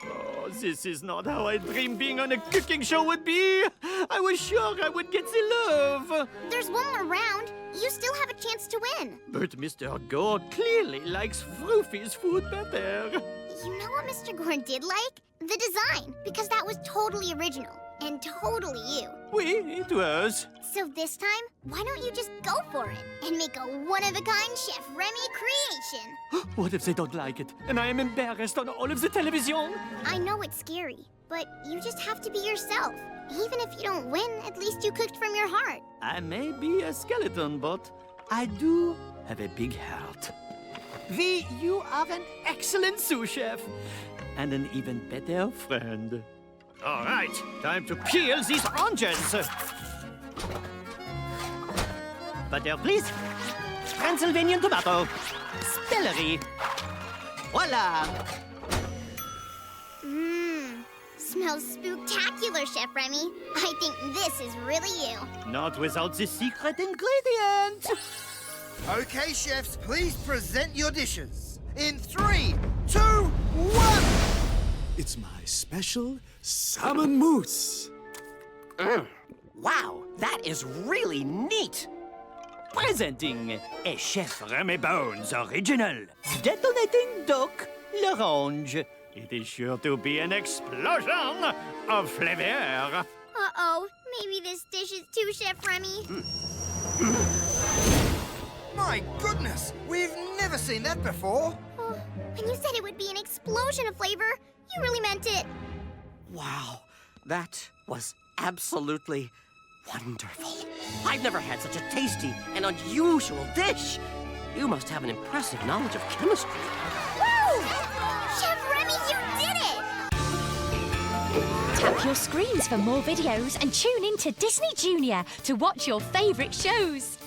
Oh, this is not how I dreamed being on a cooking show would be. I was sure I would get the love. There's one more round. You still have a chance to win. But Mr. Gore clearly likes Froofy's food better. You know what Mr. Gore did like? The design, because that was totally original and totally you. Oui, it was. So this time, why don't you just go for it and make a one-of-a-kind Chef Remy creation? What if they don't like it and I am embarrassed on all of the television? I know it's scary, but you just have to be yourself. Even if you don't win, at least you cooked from your heart. I may be a skeleton, but I do have a big heart. V, you are an excellent sous chef and an even better friend. All right, time to peel these oranges. Butter, please. Transylvanian tomato. Celery. Voila! Smells spooktacular, Chef Remy. I think this is really you. Not without the secret ingredient. Okay, chefs, please present your dishes. In 3, 2, 1! It's my special salmon mousse. Wow, that is really neat. Presenting a Chef Remy Bones original. Detonating duck l'orange. It is sure to be an explosion of flavor. Uh-oh, maybe this dish is too Chef Remy. My goodness, we've never seen that before. Oh, when you said it would be an explosion of flavor, you really meant it. Wow, that was absolutely wonderful. I've never had such a tasty and unusual dish. You must have an impressive knowledge of chemistry. Woo! Chef Remy, you did it! Tap your screens for more videos and tune in to Disney Junior to watch your favorite shows.